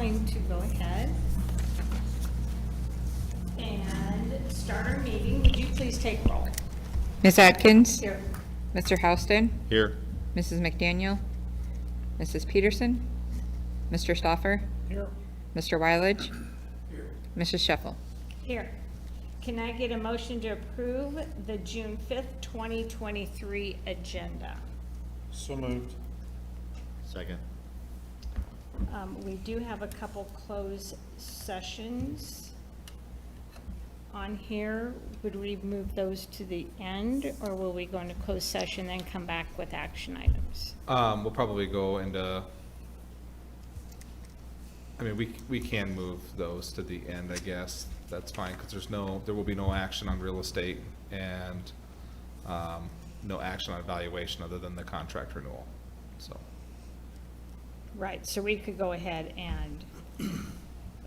going to go ahead and start our meeting. Would you please take roll? Ms. Atkins? Here. Mr. Houston? Here. Mrs. McDaniel? Mrs. Peterson? Mr. Stoffer? Here. Mr. Wylage? Mrs. Sheffel? Here. Can I get a motion to approve the June 5th, 2023 agenda? So moved. Second. We do have a couple closed sessions on here. Would we move those to the end, or will we go into closed session and come back with action items? We'll probably go into, I mean, we can move those to the end, I guess. That's fine, because there will be no action on real estate and, no action on evaluation other than the contract renewal, so. Right, so we could go ahead and,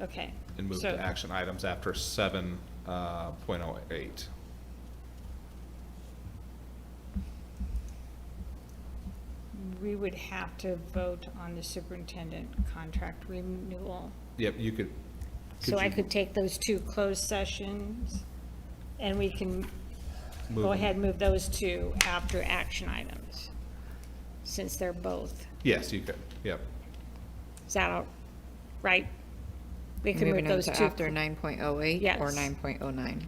okay. And move so- to action items after 7.08. We would have to vote on the superintendent contract renewal. Yep, you could. So I you could take those two closed sessions, and we can move go them? ahead and move those two after action items, since they're both. Yes, you could, yep. Is that all right? We can move Moving those into two. after 9.08 Yes. or 9.09?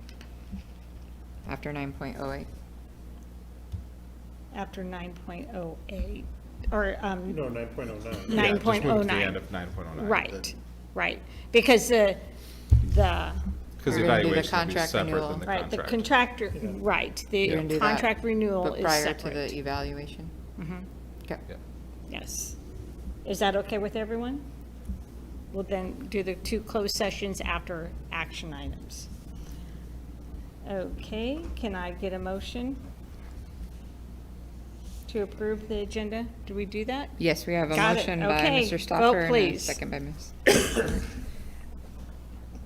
After 9.08. After 9.08, or, No, 9.09. Yeah, just 9.09. move to the end of 9.09. Right, right, because the, Because We're gonna do the evaluation will be contract separate renewal. than the right, the contract. contractor, right, You're the gonna do that contract renewal But is prior to separate. the evaluation? Okay. Yeah. Yes. Is that okay with everyone? We'll then do the two closed sessions after action items. Okay, can I get a motion to approve the agenda? Do we do that? Yes, we have a Got it. motion by Okay, Mr. vote, Stoffer and a please. second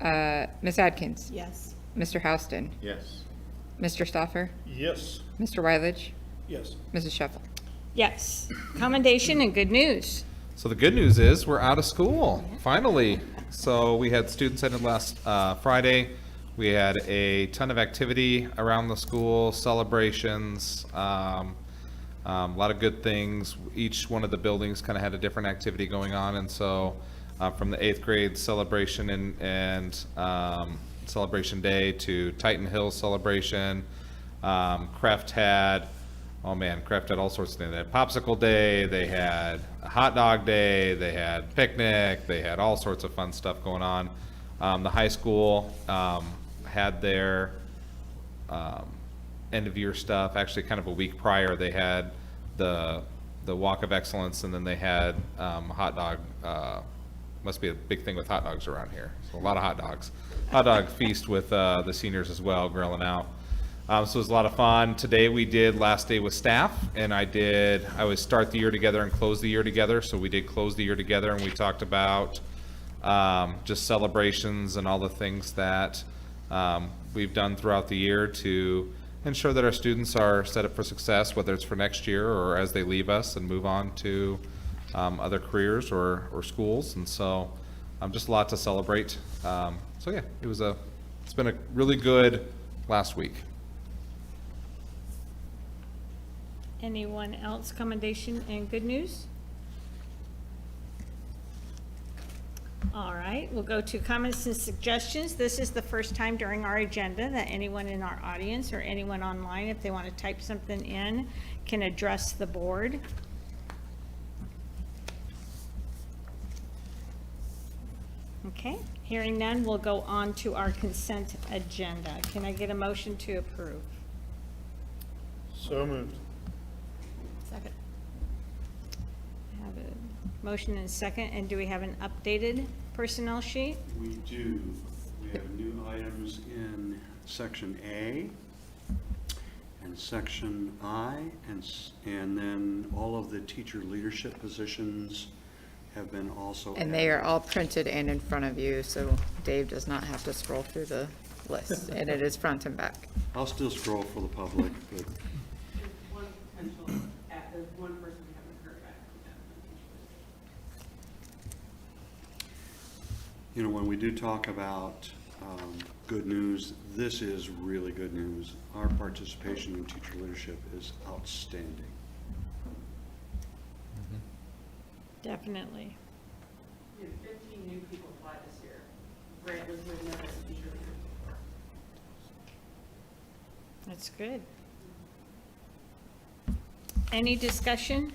by Ms. Atkins? Yes. Mr. Houston? Yes. Mr. Stoffer? Yes. Mr. Wylage? Yes. Mrs. Sheffel? Yes. Commendation and good news. So the good news is we're out of school, finally. So we had students ended last Friday. We had a ton of activity around the school, celebrations, a lot of good things. Each one of the buildings kind of had a different activity going on. And so from the 8th grade celebration and celebration day to Titan Hill celebration, Kraft had all sorts of things. They had popsicle day, they had a hot dog day, they had picnic, they had all sorts of fun stuff going on. The high school had their end of year stuff. Actually, kind of a week prior, they had the Walk of Excellence, and then they had hot dog. Must be a big thing with hot dogs around here. So a lot of hot dogs. Hot dog feast with the seniors as well, grilling out. So it was a lot of fun. Today we did last day with staff, and I always start the year together and close the year together. So we did close the year together, and we talked about just celebrations and all the things that we've done throughout the year to ensure that our students are set up for success, whether it's for next year or as they leave us and move on to other careers or schools. And so just a lot to celebrate. So yeah, it's been a really good last week. Anyone else commendation and good news? All right, we'll go to comments and suggestions. This is the first time during our agenda that anyone in our audience or anyone online, if they want to type something in, can address the board. Okay, hearing none, we'll go on to our consent agenda. Can I get a motion to approve? So moved. Second. Have a motion and second, and do we have an updated personnel sheet? We do. We have new items in section A and section I, and then all of the teacher leadership positions have been also. And they are all printed and in front of you, so Dave does not have to scroll through the list, and it is front and back. I'll still scroll for the public, but There's one potential, there's one person we haven't heard back from You know, when we do talk about good news, this is really good news. Our participation in teacher leadership is outstanding. Definitely. We had 15 new people apply this year. Grant was with never a teacher leader before. That's good. Any discussion?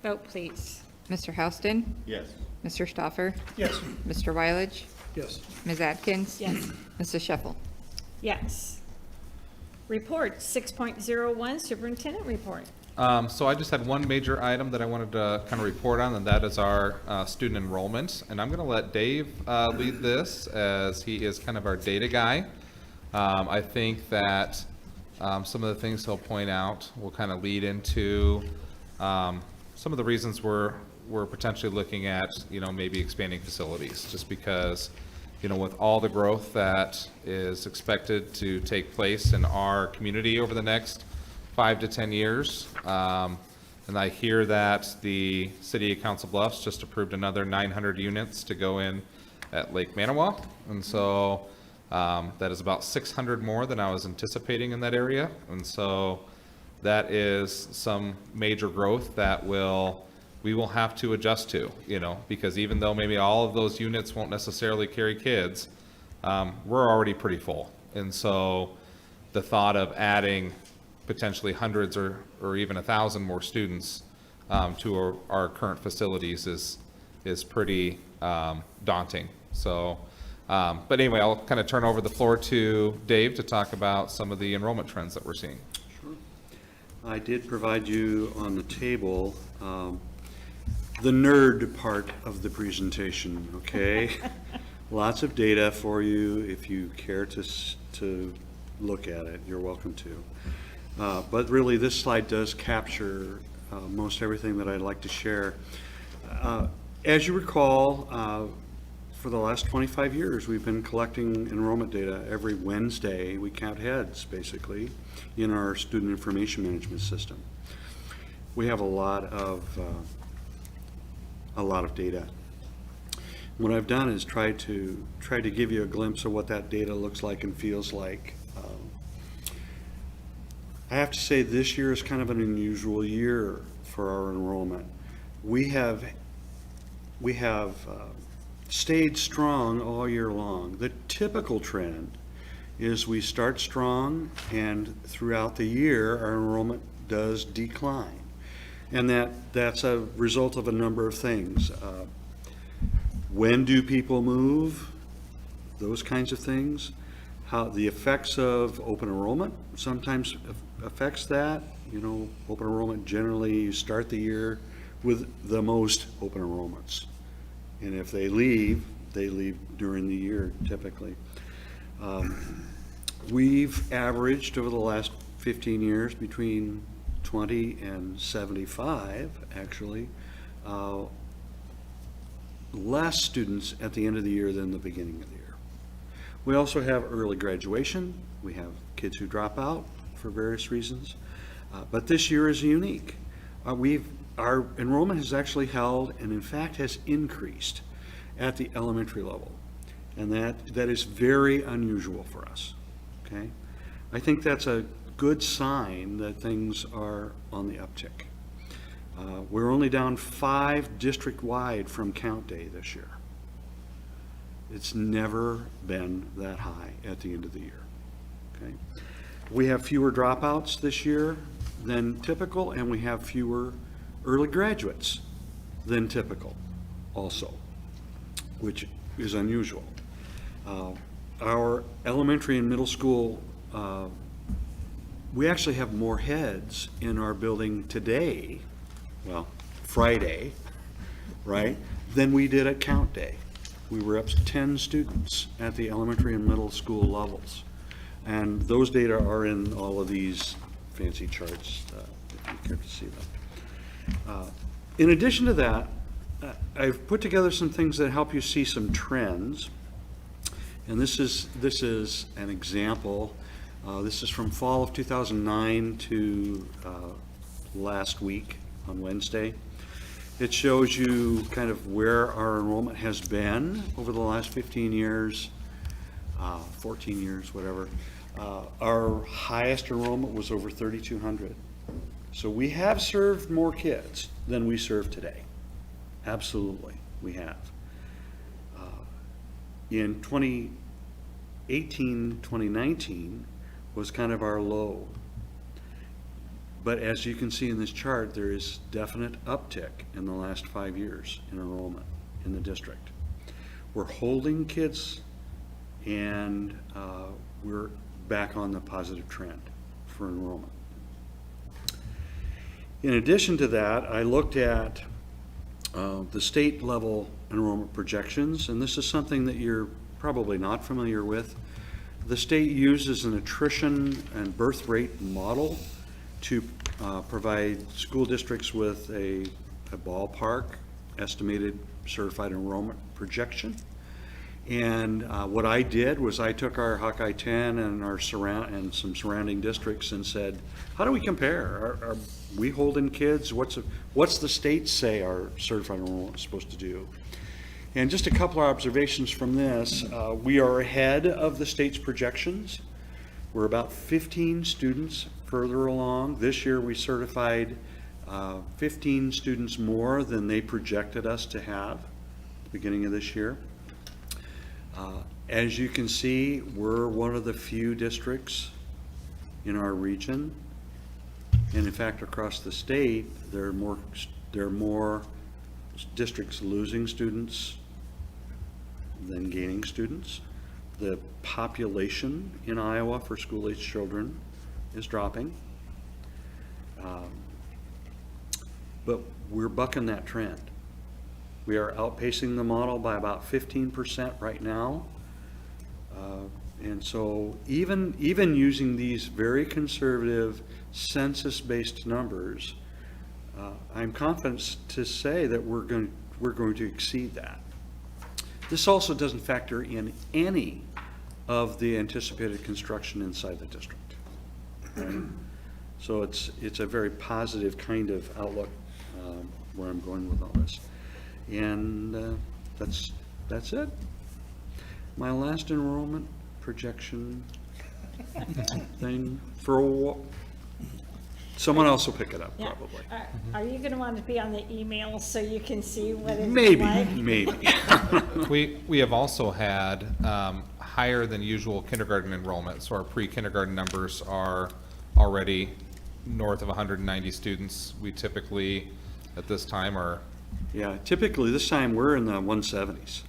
Vote, please. Mr. Houston? Yes. Mr. Stoffer? Yes. Mr. Wyledge? Yes. Ms. Atkins? Yes. Mrs. Sheffel? Yes. Report 6.01, superintendent report. So I just had one major item that I wanted to kind of report on, and that is our student enrollment. And I'm going to let Dave lead this, as he is kind of our data guy. I think that some of the things he'll point out will kind of lead into some of the reasons we're potentially looking at, maybe expanding facilities, just because, with all the growth that is expected to take place in our community over the next 5 to 10 years. And I hear that the city of Council Bluffs just approved another 900 units to go in at Lake Manawa. And so that is about 600 more than I was anticipating in that area. And so that is some major growth that we will have to adjust to, because even though maybe all of those units won't necessarily carry kids, we're already pretty full. And so the thought of adding potentially hundreds or even 1,000 more students to our current facilities is pretty daunting. So, but anyway, I'll kind of turn over the floor to Dave to talk about some of the enrollment trends that we're seeing. Sure. I did provide you on the table the nerd part of the presentation, okay? Lots of data for you. If you care to look at it, you're welcome to. But really, this slide does capture most everything that I'd like to share. As you recall, for the last 25 years, we've been collecting enrollment data every Wednesday. We count heads, basically, in our student information management system. We have a lot of data. What I've done is try to give you a glimpse of what that data looks like and feels like. I have to say this year is kind of an unusual year for our enrollment. We have stayed strong all year long. The typical trend is we start strong, and throughout the year our enrollment does decline. And that's a result of a number of things. When do people move? Those kinds of things. How the effects of open enrollment sometimes affects that. Open enrollment, generally you start the year with the most open enrollments. And if they leave during the year typically. We've averaged over the last 15 years between 20 and 75, actually, less students at the end of the year than the beginning of the year. We also have early graduation. We have kids who drop out for various reasons. But this year is unique. Our enrollment has actually held, and in fact has increased at the elementary level. And that is very unusual for us, okay? I think that's a good sign that things are on the uptick. We're only down 5 district-wide from count day this year. It's never been that high at the end of the year, okay? We have fewer dropouts this year than typical, and we have fewer early graduates than typical also, which is unusual. Our elementary and middle school, we actually have more heads in our building today, well, Friday, right, than we did at count day. We were up to 10 students at the elementary and middle school levels. And those data are in all of these fancy charts, if you care to see them. In addition to that, I've put together some things that help you see some trends. And this is an example This is from fall of 2009 to last week on Wednesday. It shows you kind of where our enrollment has been over the last 15 years, 14 years, whatever. Our highest enrollment was over 3,200. So we have served more kids than we serve today. Absolutely, we have. In 2018, 2019 was kind of our low. But as you can see in this chart, there is definite uptick in the last 5 years in enrollment in the district. We're holding kids, and we're back on the positive trend for enrollment. In addition to that, I looked at the state level enrollment projections, and this is something that you're probably not familiar with. The state uses an attrition and birth rate model to provide school districts with a ballpark estimated certified enrollment projection. And what I did was I took our Hawkeye 10 and our some surrounding districts and said, how do we compare? Are we holding kids? What's the state say our certified enrollment is supposed to do? And just a couple of observations from this. We are ahead of the state's projections. We're about 15 students further along. This year we certified 15 students more than they projected us to have at the beginning of this year. As you can see, we're one of the few districts in our region, and in fact across the state there are more districts losing students than gaining students. The population in Iowa for school-age children is dropping, but we're bucking that trend. We are outpacing the model by about 15% right now. And so even using these very conservative census-based numbers, I'm confident to say that we're going to exceed that. This also doesn't factor in any of the anticipated construction inside the district. Right? So it's a very positive kind of outlook where I'm going with all this. And that's it. My last enrollment projection thing for someone else will pick it up Yeah. probably. Are you going to want to be on the email so you can see what it's Maybe, like? maybe. We have also had higher than usual kindergarten enrollment, so our pre-kindergarten numbers are already north of 190 students. We typically, at this time, are Yeah, typically this time we're in the 170s.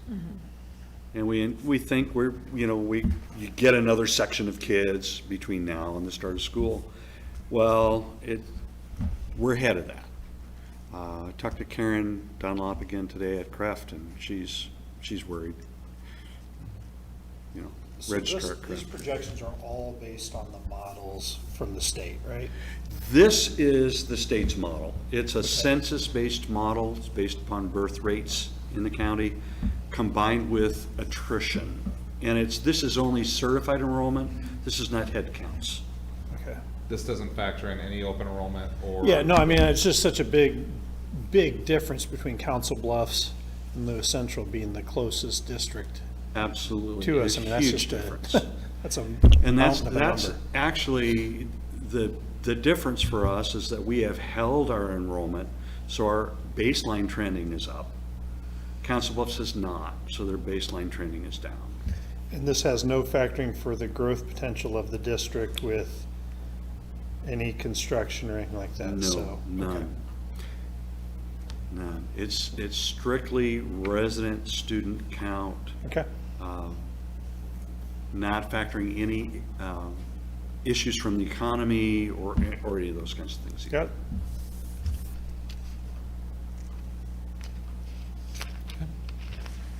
And we think you get another section of kids between now and the start of school. Well, we're ahead of that. I talked to Karen Dunlop again today at Creft, and she's worried. So Registrar at these Creft. projections are all based on the models from the state, right? This is the state's model. It's a census-based model. It's based upon birth rates in the county combined with attrition. And this is only certified enrollment. This is not head counts. Okay. this doesn't factor in any open enrollment or. Yeah, no, I mean, it's just such a big difference between Council Bluffs and Lewis Central being the closest district Absolutely. to It's us. I a mean, that's huge just difference. that's a And mountain of a that's number. actually, the difference for us is that we have held our enrollment, so our baseline trending is up. Council Bluffs is not, so their baseline trending is down. And this has no factoring for the growth potential of the district with any construction or anything like that, No, so. okay. none. None. It's strictly resident student count, Okay, not factoring any issues from the economy or any of those kinds of things. got it.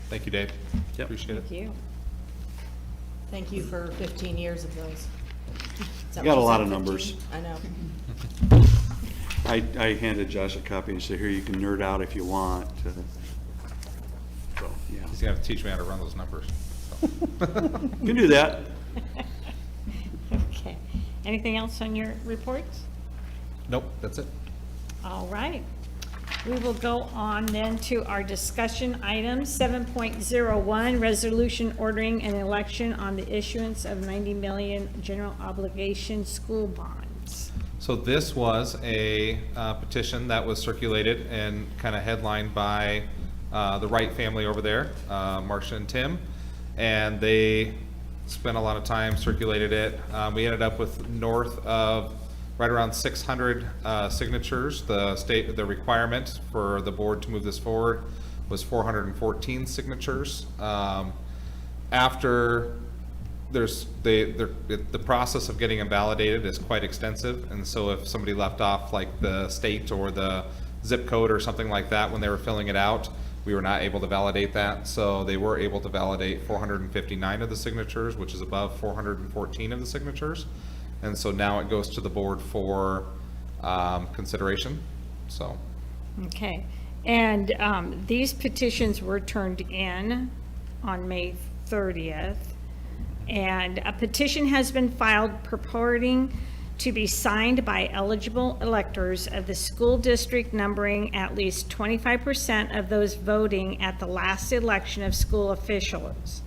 Thank you, Dave. Yep. Appreciate it. Thank you. Thank you for 15 years of those. Is that Got what a you lot said, of 15? numbers. I know. I handed Josh a copy and said, here, you can nerd out if you want. So, yeah. He's gonna have to teach me how to run those numbers. so. You can do that. Okay. Anything else on your reports? Nope, that's it. All right. We will go on then to our discussion item, 7.01, resolution ordering an election on the issuance of 90 million general obligation school bonds. So this was a petition that was circulated and kind of headlined by the Wright family over there, Marcia and Tim, and they spent a lot of time, circulated it. We ended up with north of right around 600 signatures. The requirement for the board to move this forward was 414 signatures. After the process of getting them validated is quite extensive, and so if somebody left off like the state or the zip code or something like that when they were filling it out, we were not able to validate that. So they were able to validate 459 of the signatures, which is above 414 of the signatures. And so now it goes to the board for consideration, so. Okay, and these petitions were turned in on May 30th. And a petition has been filed purporting to be signed by eligible electors of the school district numbering at least 25% of those voting at the last election of school officials.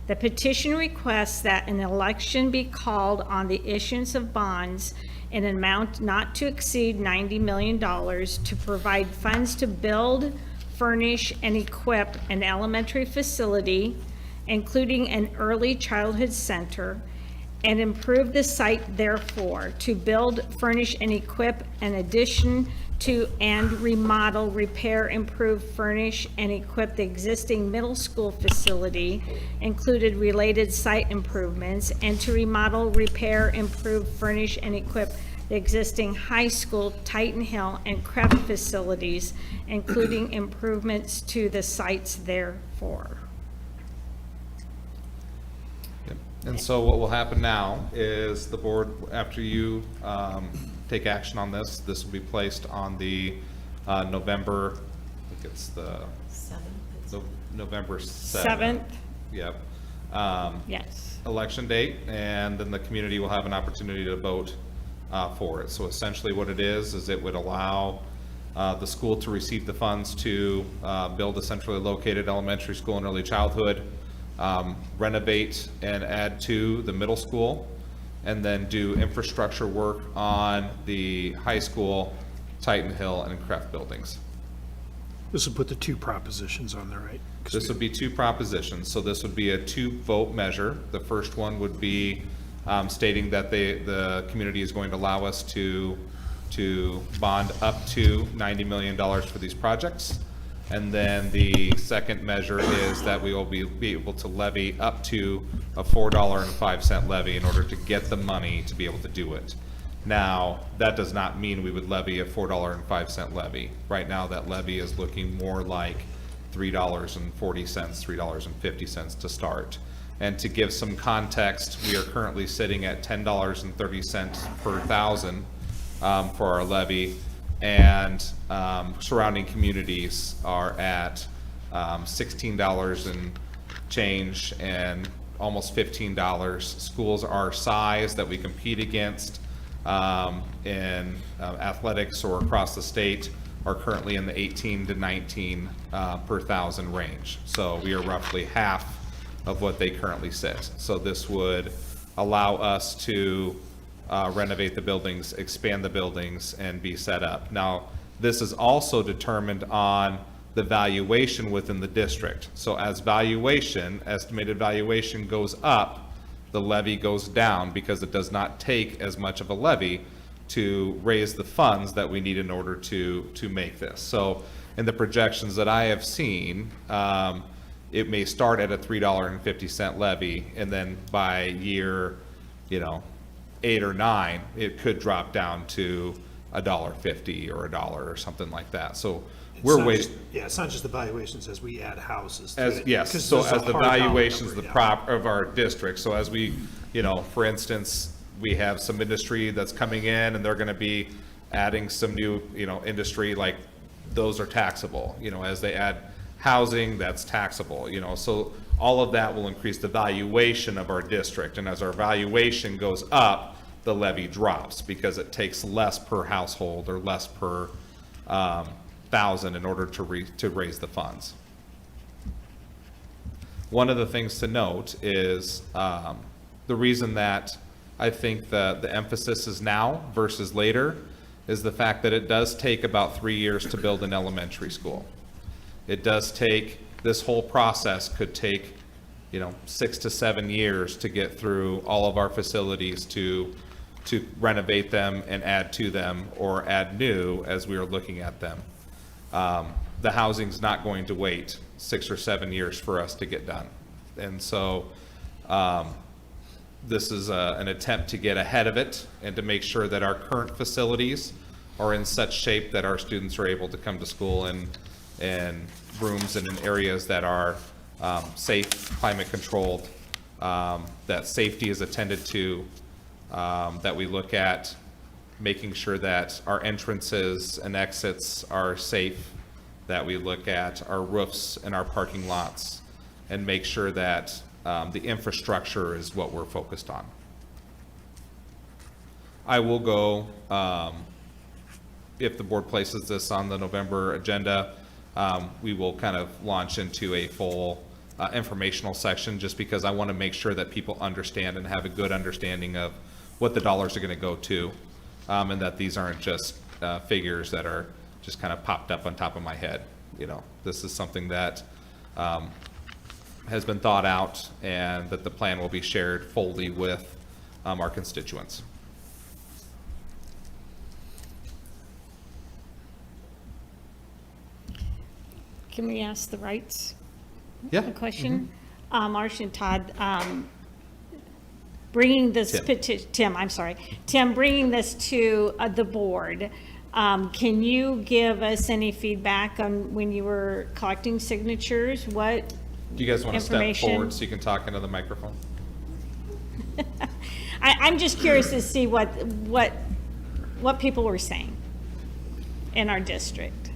The petition requests that an election be called on the issuance of bonds in an amount not to exceed $90 million to provide funds to build, furnish, and equip an elementary facility, including an early childhood center, and improve the site therefore, to build, furnish, and equip an addition to and remodel, repair, improve, furnish, and equip the existing middle school facility, included related site improvements, and to remodel, repair, improve, furnish, and equip the existing high school, Titan Hill, and Creft facilities, including improvements to the sites therefore. Yep. And so what will happen now is the board, after you take action on this, this will be placed on the November, I think it's the November 7th. Yep. Yes. Election date, and then the community will have an opportunity to vote for it. So essentially what it is it would allow the school to receive the funds to build a centrally located elementary school and early childhood, renovate and add to the middle school, and then do infrastructure work on the high school, Titan Hill, and Creft buildings. This will put the two propositions on there, right? This would be two propositions, so this would be a two-vote measure. The first one would be stating that the community is going to allow us to bond up to $90 million for these projects. And then the second measure is that we will be able to levy up to a $4.05 levy in order to get the money to be able to do it. Now, that does not mean we would levy a $4.05 levy. Right now, that levy is looking more like $3.40, $3.50 to start. And to give some context, we are currently sitting at $10.30 per thousand for our levy, and surrounding communities are at $16 and change and almost $15. Schools our size that we compete against in athletics or across the state are currently in the 18 to 19 per thousand range. So we are roughly half of what they currently sit. So this would allow us to renovate the buildings, expand the buildings, and be set up. Now, this is also determined on the valuation within the district. So as estimated valuation goes up, the levy goes down because it does not take as much of a levy to raise the funds that we need in order to make this. So in the projections that I have seen, it may start at a $3.50 levy, and then by year, 8 or 9, it could drop down to $1.50 or $1 or something like that. So we're waiting. Yeah, it's not just the valuations as we add houses to As, it. yes, 'Cause so there's a as the hard dollar valuations number, of our district, so as we, for instance, we have some industry that's coming in and they're gonna be adding some new, industry, like those are taxable, as they add housing, that's taxable, so all of that will increase the valuation of our district, and as our valuation goes up, the levy drops because it takes less per household or less per thousand in order to raise the funds. One of the things to note is the reason that I think the emphasis is now versus later is the fact that it does take about 3 years to build an elementary school. It does take, this whole process could take, 6 to 7 years to get through all of our facilities to renovate them and add to them or add new as we are looking at them. The housing's not going to wait 6 or 7 years for us to get done. And so this is an attempt to get ahead of it and to make sure that our current facilities are in such shape that our students are able to come to school in rooms and in areas that are safe, climate controlled, that safety is attended to, that we look at making sure that our entrances and exits are safe, that we look at our roofs and our parking lots and make sure that the infrastructure is what we're focused on. I will go, if the board places this on the November agenda, we will kind of launch into a full informational section just because I want to make sure that people understand and have a good understanding of what the dollars are going to go to, and that these aren't just figures that are just kind of popped up on top of my head. This is something that has been thought out and that the plan will be shared fully with our constituents. Can we ask the rights Yeah. a question? Marcia and Todd, bringing this Tim, I'm sorry. Tim, bringing this to the board, can you give us any feedback on when you were collecting signatures? What Do you guys want to step information? forward so you can talk into the microphone? I'm just curious to see what people were saying in our district.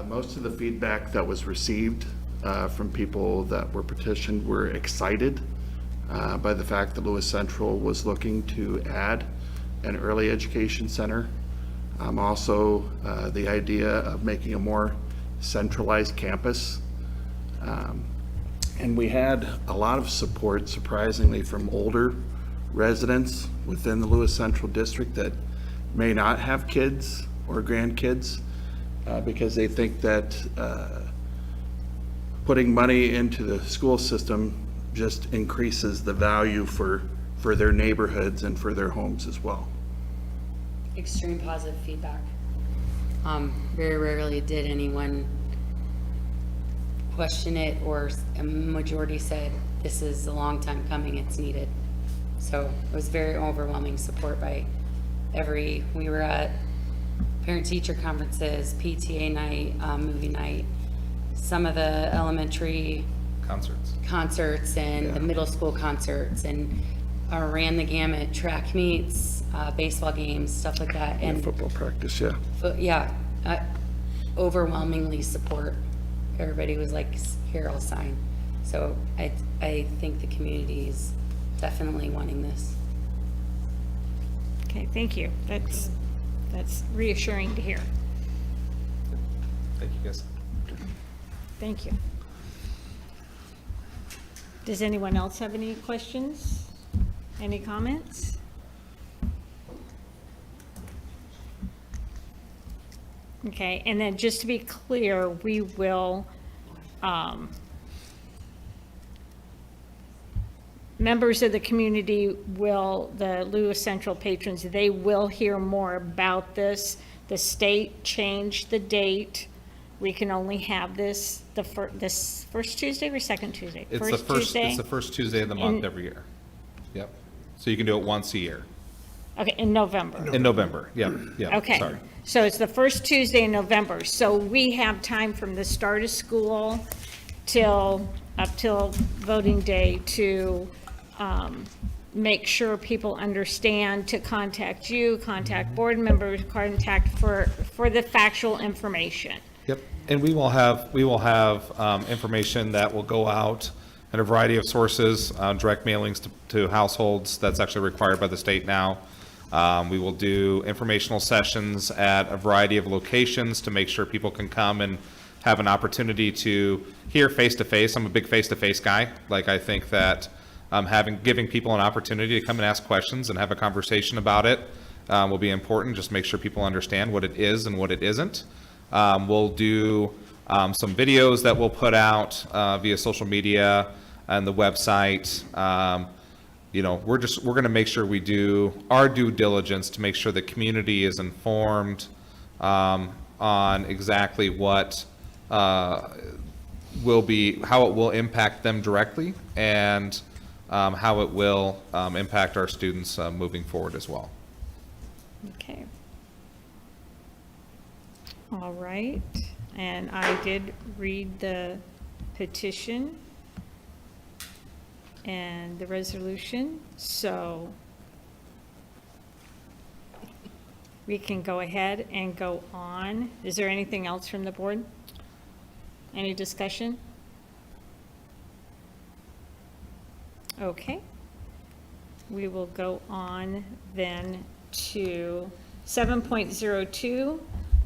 Most of the feedback that was received from people that were petitioned were excited by the fact that Lewis Central was looking to add an early education center. Also, the idea of making a more centralized campus. And we had a lot of support, surprisingly, from older residents within the Lewis Central District that may not have kids or grandkids, because they think that putting money into the school system just increases the value for their neighborhoods and for their homes as well. Extreme positive feedback. Very rarely did anyone question it, or a majority said, this is a long time coming, it's needed. So it was very overwhelming support by we were at parent-teacher conferences, PTA night, movie night, some of the elementary concerts and the middle school concerts, and ran the gamut, track meets, baseball games, stuff like that. And football practice, yeah. Overwhelmingly support. Everybody was like, here, I'll sign. So I think the community is definitely wanting this. Okay, thank you. That's reassuring to hear. Thank you, guys. Thank you. Does anyone else have any questions? Any comments? Okay, and then just to be clear, we will, members of the community will, the Lewis Central patrons, they will hear more about this. The state changed the date. We can only have this this first Tuesday or second Tuesday? It's the first Tuesday of the month every year. Yep. So you can do it once a year. Okay, in November. In November, yep, Okay. sorry. So it's the first Tuesday in November. So we have time from the start of school up till voting day to make sure people understand to contact you, contact board members, contact for the factual information. Yep, and we will have information that will go out in a variety of sources, direct mailings to households. That's actually required by the state now. We will do informational sessions at a variety of locations to make sure people can come and have an opportunity to hear face-to-face. I'm a big face-to-face guy. Like, I think that giving people an opportunity to come and ask questions and have a conversation about it will be important. Just make sure people understand what it is and what it isn't. We'll do some videos that we'll put out via social media and the website. We're going to make sure we do our due diligence to make sure the community is informed on exactly what how it will impact them directly, and how it will impact our students moving forward as well. Okay. All right, and I did read the petition and the resolution, so we can go ahead and go on. Is there anything else from the board? Any discussion? Okay. We will go on then to 7.02,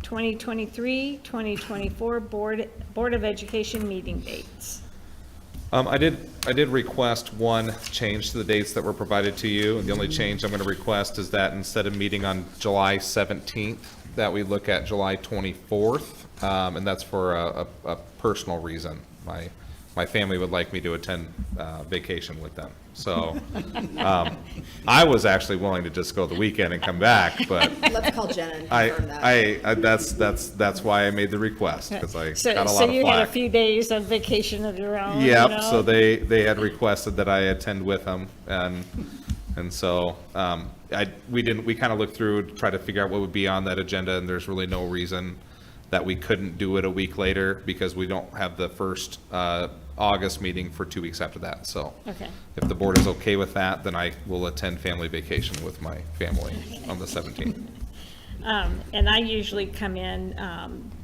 2023-2024 Board of Education meeting dates. I did request one change to the dates that were provided to you, and the only change I'm going to request is that instead of meeting on July 17th, that we look at July 24th, and that's for a personal reason. My family would like me to attend vacation with them. So I was actually willing to just go the weekend and come back, but Let's call Jen and confirm that. that's why I made the request, because I So got a lot of you had a flack. few days of vacation of your own, you Yep, know? so they had requested that I attend with them, and so we kind of looked through to try to figure out what would be on that agenda, and there's really no reason that we couldn't do it a week later, because we don't have the first August meeting for 2 weeks after that. So Okay. if the board is okay with that, then I will attend family vacation with my family on the 17th. And I usually come in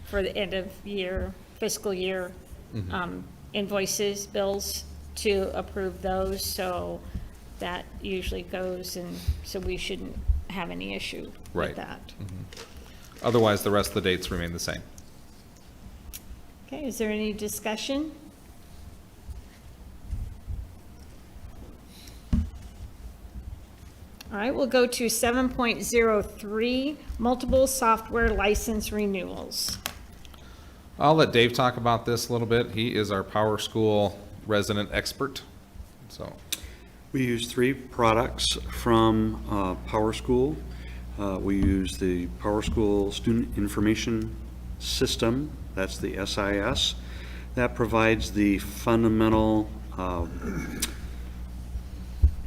for the end of year, fiscal year invoices, bills, to approve those, so that usually goes, and so we shouldn't have any issue Right. with that. Otherwise, the rest of the dates remain the same. Okay, is there any discussion? All right, we'll go to 7.03, multiple software license renewals. I'll let Dave talk about this a little bit. He is our Power School resident expert, so. We use 3 products from Power School. We use the Power School Student Information System, that's the SIS. That provides the fundamental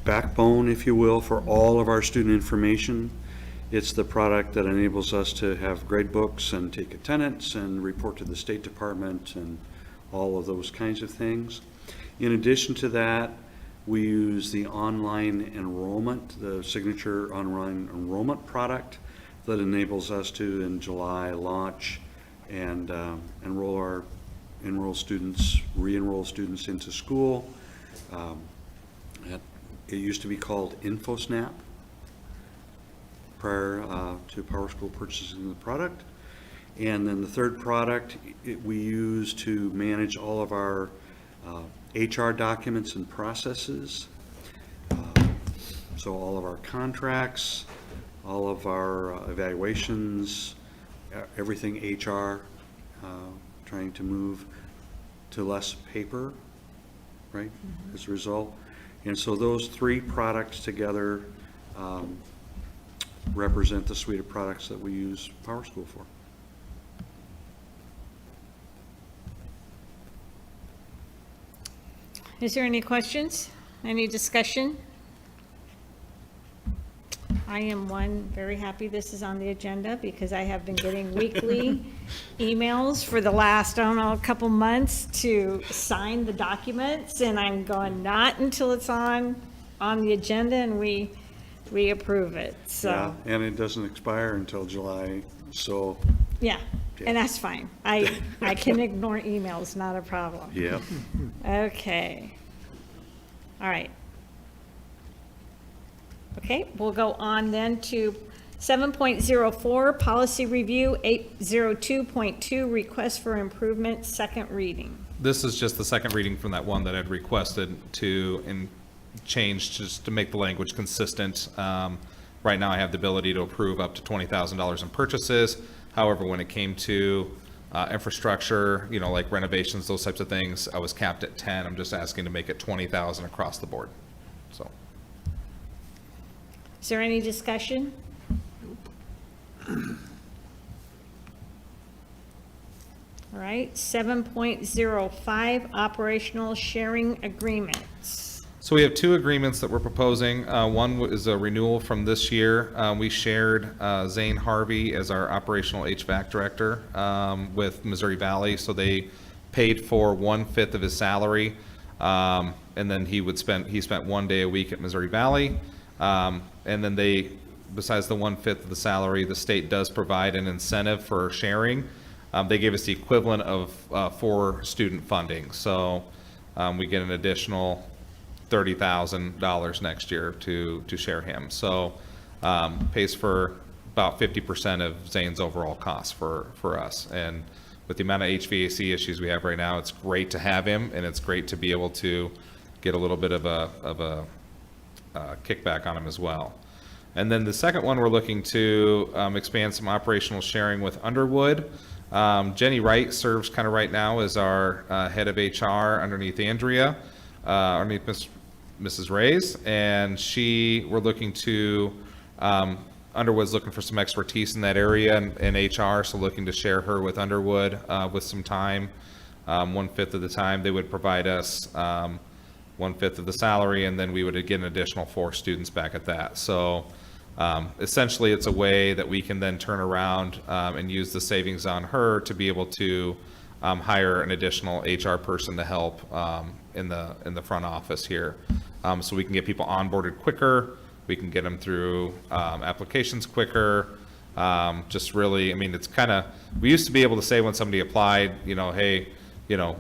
backbone, if you will, for all of our student information. It's the product that enables us to have grade books and take attendance and report to the State Department and all of those kinds of things. In addition to that, we use the online enrollment, the Signature online enrollment product that enables us to, in July, launch and re-enroll students into school. It used to be called InfoSnap prior to Power School purchasing the product. And then the third product we use to manage all of our HR documents and processes. So all of our contracts, all of our evaluations, everything HR, trying to move to less paper, right, as a result. And so those 3 products together represent the suite of products that we use Power School for. Is there any questions? Any discussion? I am very happy this is on the agenda, because I have been getting weekly emails for the last, I don't know, a couple months to sign the documents, and I'm going, not until it's on on the agenda and we approve it, Yeah, so, and it doesn't expire until July, so, yeah, and that's fine. I can ignore emails, not a problem. yeah. Okay. All right. Okay, we'll go on then to 7.04, policy review, 802.2, request for improvement, second reading. This is just the second reading from that one that I'd requested to change just to make the language consistent. Right now I have the ability to approve up to $20,000 in purchases. However, when it came to infrastructure, you know, like renovations, those types of things, I was capped at 10. I'm just asking to make it 20,000 across the board. So, Is there any discussion? All right, 7.05, operational sharing agreements. so we have two agreements that we're proposing. One is a renewal from this year. We shared Zane Harvey as our operational HVAC director with Missouri Valley. So they paid for 1/5 of his salary. And then he spent 1 day a week at Missouri Valley. And then besides the 1/5 of the salary, the state does provide an incentive for sharing. They gave us the equivalent of 4 student funding. So we get an additional $30,000 next year to share him. So pays for about 50% of Zane's overall cost for us. And with the amount of HVAC issues we have right now, it's great to have him, and it's great to be able to get a little bit of a kickback on him as well. And then the second one, we're looking to expand some operational sharing with Underwood. Jenny Wright serves kind of right now as our head of HR underneath Andrea, underneath Mrs. Reyes, and we're looking to, Underwood's looking for some expertise in that area in HR, so looking to share her with Underwood with some time. 1/5 of the time, they would provide us 1/5 of the salary, and then we would get an additional 4 students back at that. So essentially, it's a way that we can then turn around and use the savings on her to be able to hire an additional HR person to help in the front office here. So we can get people onboarded quicker, we can get them through applications quicker. Just really, I mean, it's kind of, we used to be able to say when somebody applied, you know, hey, you know,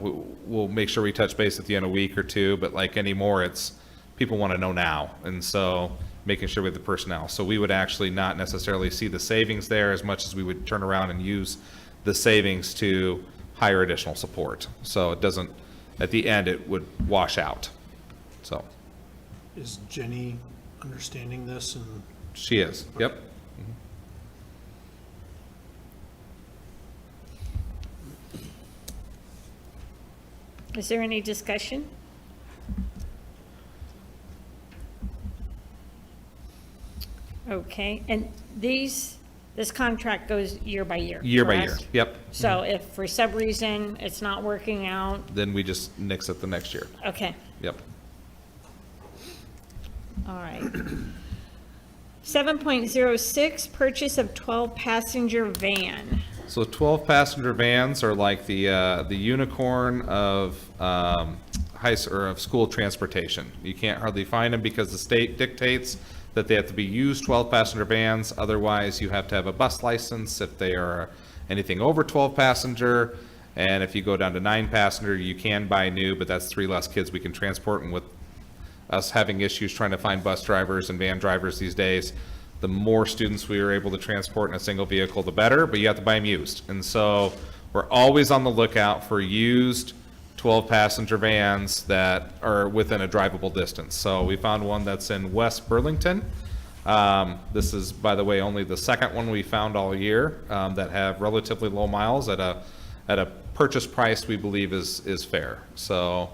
we'll make sure we touch base at the end of a week or two, but like anymore, it's people want to know now. And so making sure we have the personnel. So we would actually not necessarily see the savings there as much as we would turn around and use the savings to hire additional support. So it doesn't, at the end, it would wash out. So Is Jenny understanding this and? she is, yep. Is there any discussion? Okay, and this contract goes year by year, Year by year, correct? yep. So if for some reason it's not working out, Then we just nix it the next year, okay, yep. all right. 7.06, purchase of 12-passenger van. So 12-passenger vans are like the unicorn of of school transportation. You can't hardly find them because the state dictates that they have to be used 12-passenger vans. Otherwise, you have to have a bus license if they are anything over 12-passenger. And if you go down to 9-passenger, you can buy new, but that's 3 less kids we can transport. And with us having issues trying to find bus drivers and van drivers these days, the more students we are able to transport in a single vehicle, the better, but you have to buy them used. And so we're always on the lookout for used 12-passenger vans that are within a drivable distance. So we found one that's in West Burlington. This is, by the way, only the second one we found all year that have relatively low miles at a purchase price we believe is fair. So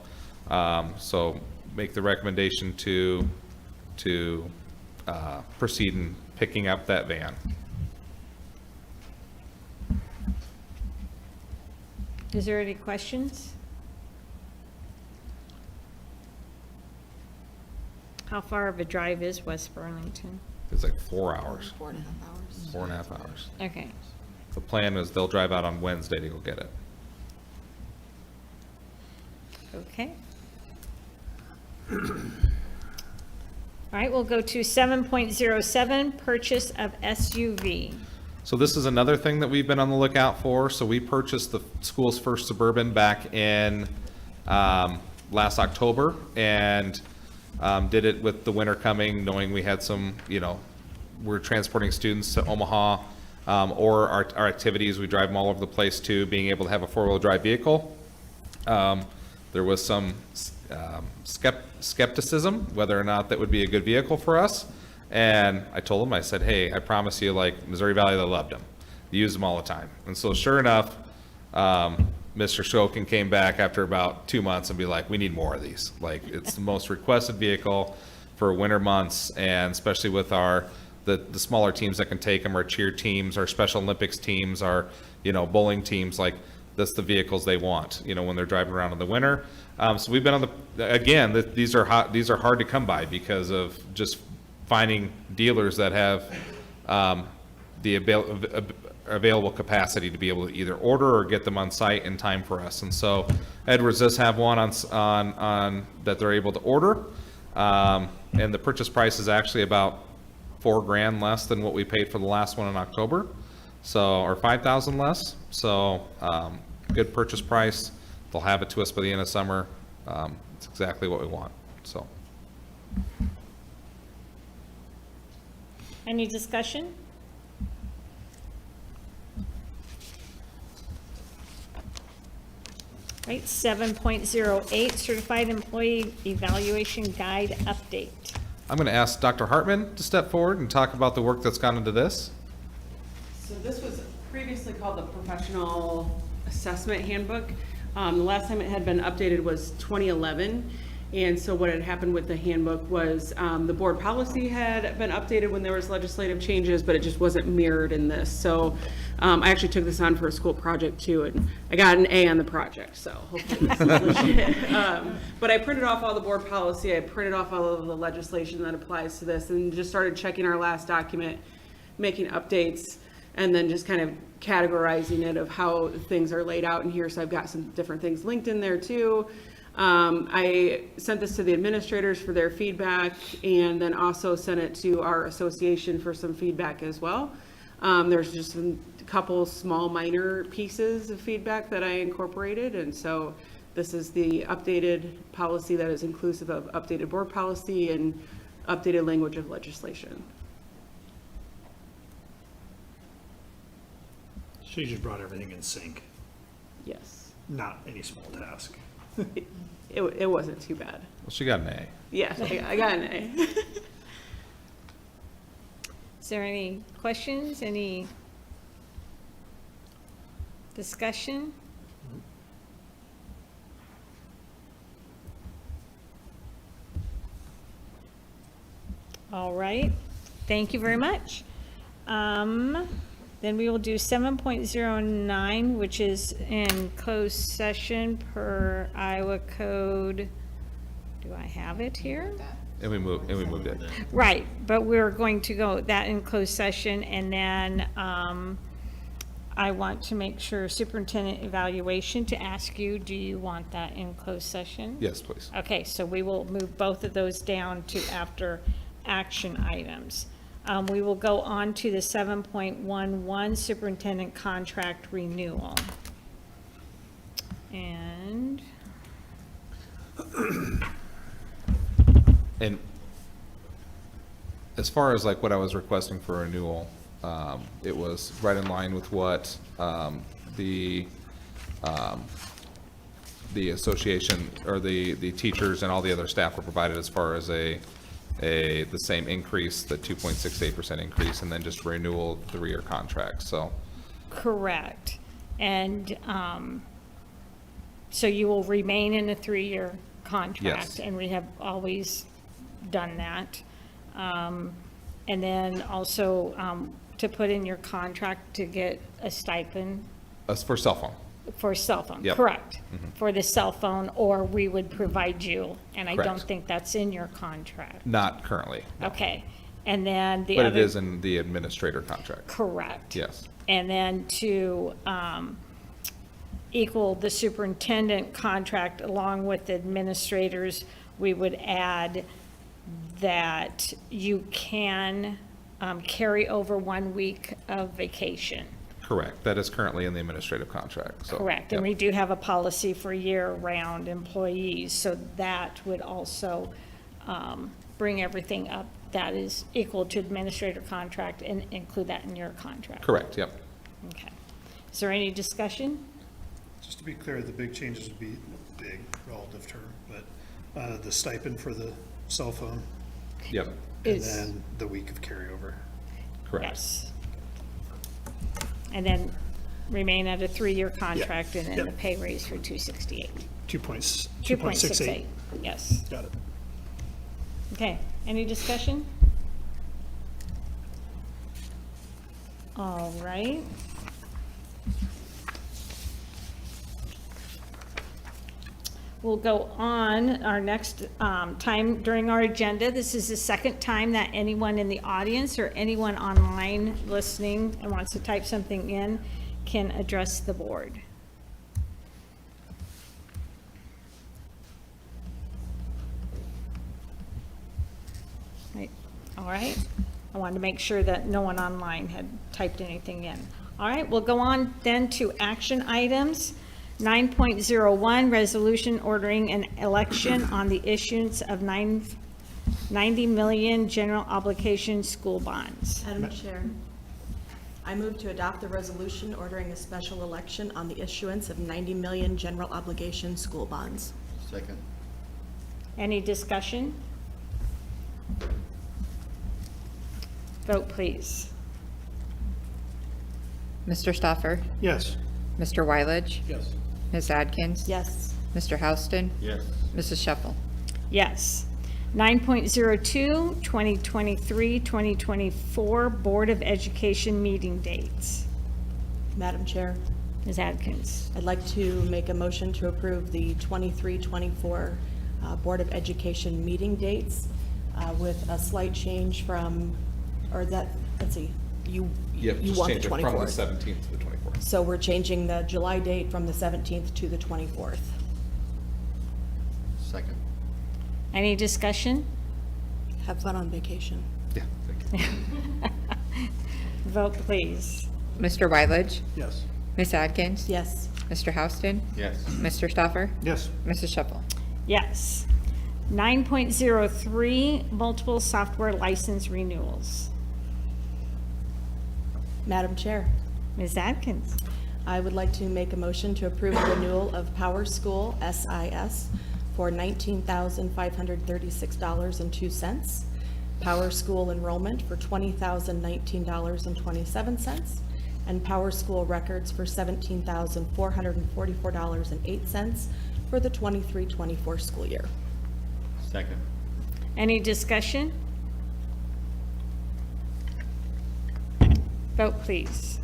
so make the recommendation to proceed in picking up that van. Is there any questions? How far of a drive is West Burlington? It's like 4 hours, 4.5 hours. 4.5 hours. Okay, The plan is they'll drive out on Wednesday to go get it. okay. All right, we'll go to 7.07, purchase of SUV. So this is another thing that we've been on the lookout for. So we purchased the school's first Suburban back in last October, and did it with the winter coming, knowing we had some, we're transporting students to Omaha, or our activities, we drive them all over the place too, being able to have a four-wheel drive vehicle. There was some skepticism whether or not that would be a good vehicle for us. And I told them, I said, hey, I promise you, like Missouri Valley, they loved them. They use them all the time. And so sure enough, Mr. Shokin came back after about 2 months and be like, we need more of these. Like, it's the most requested vehicle for winter months, and especially with the smaller teams that can take them, our cheer teams, our Special Olympics teams, our, bowling teams, like, that's the vehicles they want, when they're driving around in the winter. So we've been on these are hard to come by because of just finding dealers that have the available capacity to be able to either order or get them on site in time for us. And so Edwards does have one on that they're able to order. And the purchase price is actually about $4,000 less than what we paid for the last one in October. So, or $5,000 less. So, good purchase price. They'll have it to us by the end of summer. It's exactly what we want. So. Any discussion? Right, 7.08, certified employee evaluation guide update. I'm going to ask Dr. Hartman to step forward and talk about the work that's gone into this. So this was previously called the Professional Assessment Handbook. The last time it had been updated was 2011. And so what had happened with the handbook was the board policy had been updated when there was legislative changes, but it just wasn't mirrored in this. So I actually took this on for a school project too, and I got an A on the project, so hopefully this is legit. But I printed off all the board policy, I printed off all of the legislation that applies to this, and just started checking our last document, making updates, and then just kind of categorizing it of how things are laid out in here. So I've got some different things linked in there too. I sent this to the administrators for their feedback, and then also sent it to our association for some feedback as well. There's just a couple small minor pieces of feedback that I incorporated, and so this is the updated policy that is inclusive of updated board policy and updated language of legislation. So you just brought everything in sync, Yes. not any small task. It wasn't too bad. Well, she got an A. Yes, I got an A. Is there any questions, any discussion? All right, thank you very much. Then we will do 7.09, which is in closed session per Iowa Code. Do I have it here? And we moved it. Right, but we're going to go that in closed session, and then I want to make sure superintendent evaluation to ask you, do you want that in closed session? Yes, please. Okay, so we will move both of those down to after action items. We will go on to the 7.11 superintendent contract renewal. And as far as like what I was requesting for renewal, it was right in line with what the association or the teachers and all the other staff were provided as far as the same increase, the 2.68% increase, and then just renewal 3-year contract. So correct. And so you will remain in a 3-year contract. Yes. And we have always done that. And then also to put in your contract to get a stipend for cell phone. for cell phone. Yep. Correct. Mhm. For the cell phone, or we would provide you. And I don't Correct. think that's in your contract. Not currently, Okay. And then the but other. it is in the administrator contract. Correct. Yes. And then to equal the superintendent contract along with the administrators, we would add that you can carry over 1 week of vacation. Correct. That is currently in the administrative contract, so. Correct, and yep. we do have a policy for year-round employees, so that would also bring everything up that is equal to administrator contract and include that in your contract. Correct, yep. Okay. Is there any discussion? Just to be clear, the big changes would be, big relative term, but the stipend for the cell phone Yep, and Is, then the week of carryover. correct. yes. And then remain at a 3-year contract and then Yep. the pay raise for 268. 2.68. Yes. Got it. Okay, any discussion? All right. We'll go on our next time during our agenda. This is the second time that anyone in the audience or anyone online listening and wants to type something in can address the board. Right. All right. I wanted to make sure that no one online had typed anything in. All right, we'll go on then to action items. 9.01, resolution ordering an election on the issuance of 90 million general obligation school bonds. Madam Chair, I move to adopt the resolution ordering a special election on the issuance of 90 million general obligation school bonds. Second. Any discussion? Vote, please. Mr. Stoffer? Yes. Mr. Wylage? Yes. Ms. Adkins? Yes. Mr. Houston? Yes. Mrs. Shuffle? Yes. 9.02, 2023-2024 Board of Education meeting dates. Madam Chair, Ms. Atkins. I'd like to make a motion to approve the 23-24 Board of Education meeting dates with a slight change from, or that, let's see, you Yep, just want the change it from the 24th. 17th to the 24th. So we're changing the July date from the 17th to the 24th. Second. Any discussion? Have fun on vacation. Yeah, thank you. Vote, please. Mr. Wylage? Yes. Ms. Adkins? Yes. Mr. Houston? Yes. Mr. Stoffer? Yes. Mrs. Shuffle? Yes. 9.03, multiple software license renewals. Madam Chair, Ms. Atkins. I would like to make a motion to approve the renewal of Power School SIS for $19,536.02, Power School enrollment for $20,019.27, and Power School records for $17,444.08 for the 23-24 school year. Second. Any discussion? Vote, please.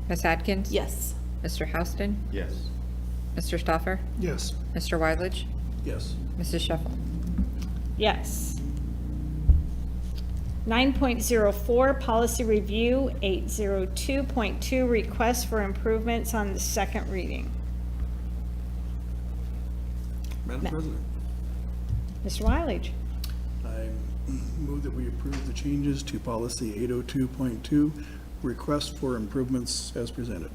Ms. Adkins? Yes. Mr. Houston? Yes. Mr. Stoffer? Yes. Mr. Wylage? Yes. Mrs. Shuffle? Yes. 9.04, policy review, 802.2, request for improvements on the second reading. Madam President, Mr. Wylage. I move that we approve the changes to policy 802.2, request for improvements as presented.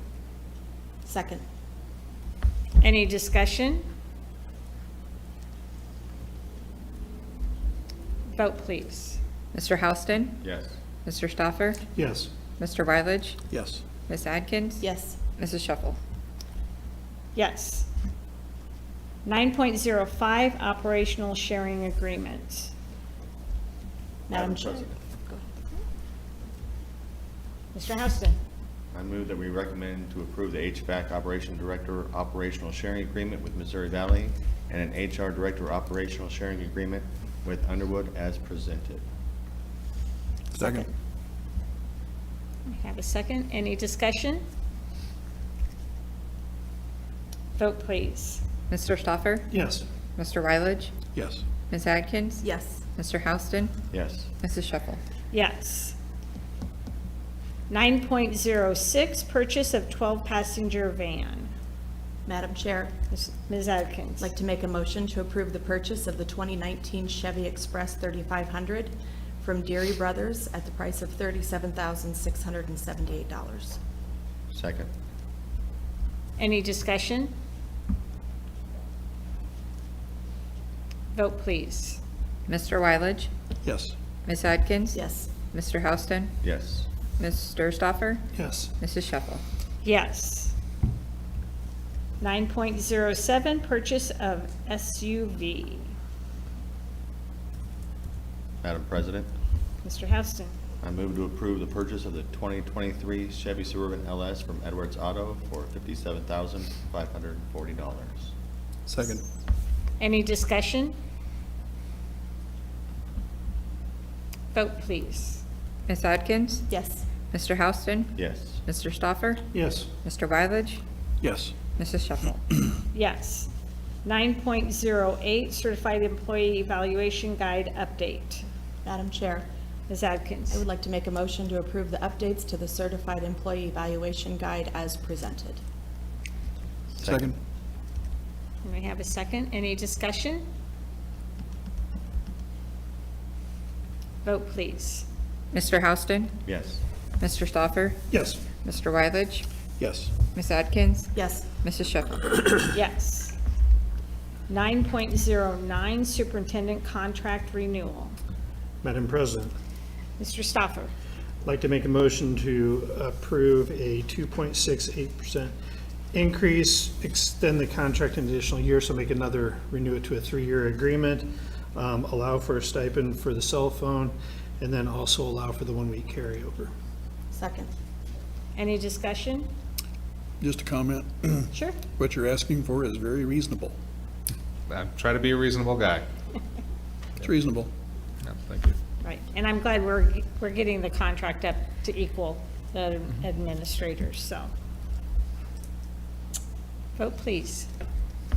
Second. Any discussion? Vote, please. Mr. Houston? Yes. Mr. Stoffer? Yes. Mr. Wylage? Yes. Ms. Adkins? Yes. Mrs. Shuffle? Yes. 9.05, operational sharing agreements. Madam Chair. President, Mr. Houston. I move that we recommend to approve the HVAC Operation Director Operational Sharing Agreement with Missouri Valley and an HR Director Operational Sharing Agreement with Underwood as presented. Second. We have a second. Any discussion? Vote, please. Mr. Stoffer? Yes. Mr. Wylage? Yes. Ms. Adkins? Yes. Mr. Houston? Yes. Mrs. Shuffle? Yes. 9.06, purchase of 12-passenger van. Madam Chair, Ms. Atkins. I'd like to make a motion to approve the purchase of the 2019 Chevy Express 3500 from Deary Brothers at the price of $37,678. Second. Any discussion? Vote, please. Mr. Wylage, Yes. Ms. Atkins? Yes. Mr. Houston? Yes. Mr. Stoffer? Yes. Mrs. Shuffle? Yes. 9.07, purchase of SUV. Madam President, Mr. Houston. I move to approve the purchase of the 2023 Chevy Suburban LS from Edwards Auto for $57,540. Second. Any discussion? Vote, please. Ms. Atkins? Yes. Mr. Houston? Yes. Mr. Stoffer? Yes. Mr. Wylage? Yes. Mrs. Shuffle? Yes. 9.08, certified employee evaluation guide update. Madam Chair, Ms. I Atkins. would like to make a motion to approve the updates to the Certified Employee Evaluation Guide as presented. Second. Can we have a second? Any discussion? Vote, please. Mr. Houston? Yes. Mr. Stoffer? Yes. Mr. Wylage? Yes. Ms. Atkins? Yes. Mrs. Shuffle? Yes. 9.09, superintendent contract renewal. Madam President, Mr. Stoffer. I'd like to make a motion to approve a 2.68% increase, extend the contract an additional year, so make another, renew it to a 3-year agreement, allow for a stipend for the cell phone, and then also allow for the 1-week carryover. Second. Any discussion? Just a comment. Sure. What you're asking for is very reasonable. I try to be a reasonable guy. It's reasonable. Yeah, thank you. Right, and I'm glad we're getting the contract up to equal the administrators, so. Vote, please.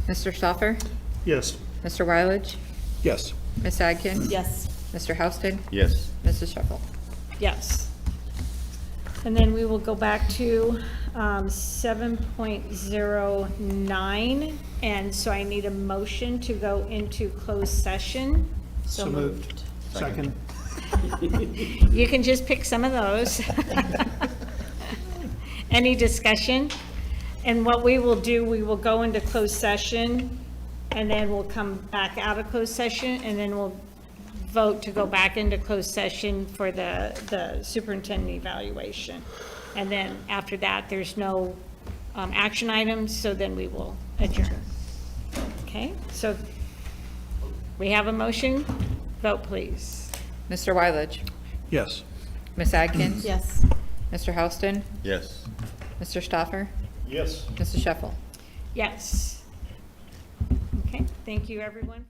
Mr. Stoffer? Yes. Mr. Wylage? Yes. Ms. Atkins? Yes. Mr. Houston? Yes. Mrs. Shuffle? Yes. And then we will go back to 7.09, and so I need a motion to go into closed session. So moved. Second. You can just pick some of those. Any discussion? And what we will do, we will go into closed session, and then we'll come back out of closed session, and then we'll vote to go back into closed session for the superintendent evaluation. And then after that, there's no action items, so then we will adjourn. Okay, so we have a motion. Vote, please. Mr. Wylage? Yes. Ms. Atkins? Yes. Mr. Houston? Yes. Mr. Stoffer? Yes. Mrs. Shuffle? Yes. Okay, thank you, everyone.